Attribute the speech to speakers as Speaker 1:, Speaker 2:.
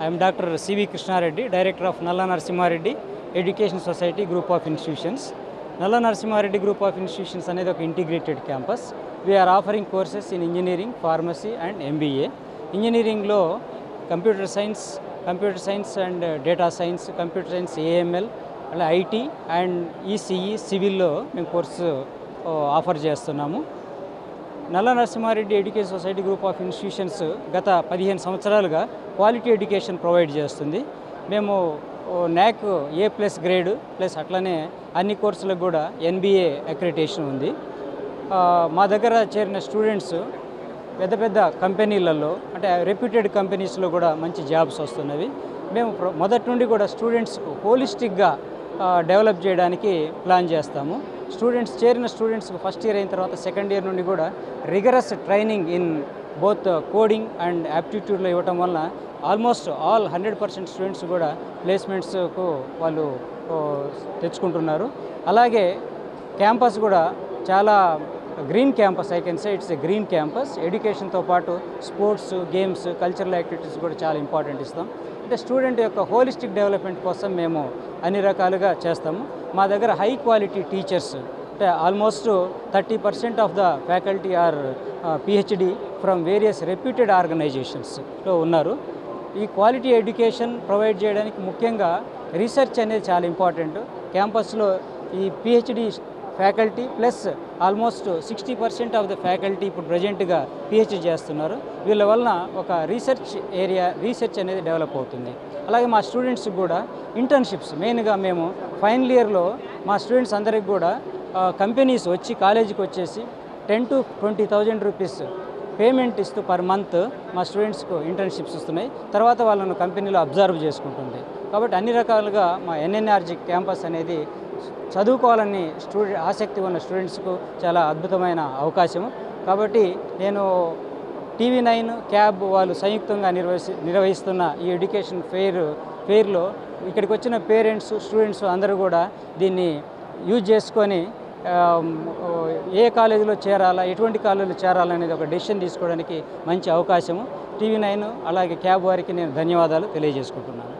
Speaker 1: I am Dr. C.V. Krishna Reddy, Director of Nalla Narasimha Reddy Education Society Group of Institutions. Nalla Narasimha Reddy Group of Institutions అనేది ఒక integrated campus. We are offering courses in engineering, pharmacy and MBA. ఇంజనీరింగ్లో computer science and data science, computer science AML, అలా IT and ECE సివిల్లో మేము course offer చేస్తున్నాము. Nalla Narasimha Reddy education society group of institutions గత 15 సంవత్సరాలుగా quality education provide చేస్తుంది. మేము NAC A+ grade plus అట్లనే అన్ని కోర్సులకు కూడా NBA అక్రిడిటేషన్ ఉంది. మా దగ్గర చేరిన స్టూడెంట్స్ పెద్ద పెద్ద కంపెనీలలో అంటే రెప్యూటెడ్ కంపెనీస్లో కూడా మంచి జాబ్స్ వస్తున్నవి. మేము మొదటి నుండి కూడా స్టూడెంట్స్కు హోలిస్టిక్గా డెవలప్ చేయడానికి ప్లాన్ చేస్తాము. చేరిన స్టూడెంట్స్కి ఫస్ట్ ఇయర్ అయిన తర్వాత సెకండ్ ఇయర్ నుండి కూడా rigorous training in both coding and యాప్టిట్యూడ్లో ఇవ్వటం వల్ల ఆల్మోస్ట్ ఆల్ 100% స్టూడెంట్స్ కూడా ప్లేస్మెంట్స్కు వాళ్ళు తెచ్చుకుంటున్నారు. అలాగే క్యాంపస్ కూడా చాలా green campus, I can say it's a green campus. ఎడ్యుకేషన్తో పాటు స్పోర్ట్స్, గేమ్స్, కల్చరల్ యాక్టివిటీస్ కూడా చాలా ఇంపార్టెంట్ ఇస్తాం. అంటే స్టూడెంట్ యొక్క హోలిస్టిక్ డెవలప్మెంట్ కోసం మేము అన్ని రకాలుగా చేస్తాము. మా దగ్గర హై క్వాలిటీ టీచర్స్ అంటే almost 30% of the faculty are PhD from various reputed ఆర్గనైజేషన్స్లో ఉన్నారు. ఈ క్వాలిటీ ఎడ్యుకేషన్ ప్రొవైడ్ చేయడానికి ముఖ్యంగా రీసెర్చ్ అనేది చాలా ఇంపార్టెంట్. క్యాంపస్లో ఈ PhD faculty plus almost 60% of the faculty ఇప్పుడు ప్రజెంట్గా PhD చేస్తున్నారు. వీళ్ళ వలన ఒక రీసెర్చ్ అనేది డెవలప్ అవుతుంది. అలాగే మా స్టూడెంట్స్కి కూడా ఇంటర్న్షిప్స్, మెయిన్గా మేము ఫైనల్ ఇయర్లో మా స్టూడెంట్స్ అందరికి కూడా కంపెనీస్ వచ్చి కాలేజీకి వచ్చేసి 10,000 to 20,000 రూపీస్ పేమెంట్ ఇస్తూ పర్ మంత్ మా స్టూడెంట్స్కు ఇంటర్న్షిప్స్ ఇస్తున్నాయి. తర్వాత వాళ్ళను కంపెనీలో అబ్జర్వ్ చేసుకుంటుంది. కాబట్టి అన్ని రకాలుగా మా NNRG క్యాంపస్ అనేది చదువుకోవాలని ఆసక్తి ఉన్న స్టూడెంట్స్కు చాలా అద్భుతమైన అవకాశము. కాబట్టి నేను TV9 క్యాబ్ వాళ్ళు సంయుక్తంగా నిర్వహిస్తున్న ఈ ఎడ్యుకేషన్ ఫెయిర్లో ఇక్కడికి వచ్చిన పేరెంట్స్, స్టూడెంట్స్ అందరూ కూడా దీన్ని యూజ్ చేసుకొని ఏ కాలేజీలో చేరాలా, ఎటువంటి కాలేజీలో చేరాలా అనేది ఒక డెసిషన్ తీసుకోవడానికి మంచి అవకాశము. TV9 అలాగే క్యాబ్ వారికి నేను ధన్యవాదాలు తెలియజేసుకుంటున్నాను.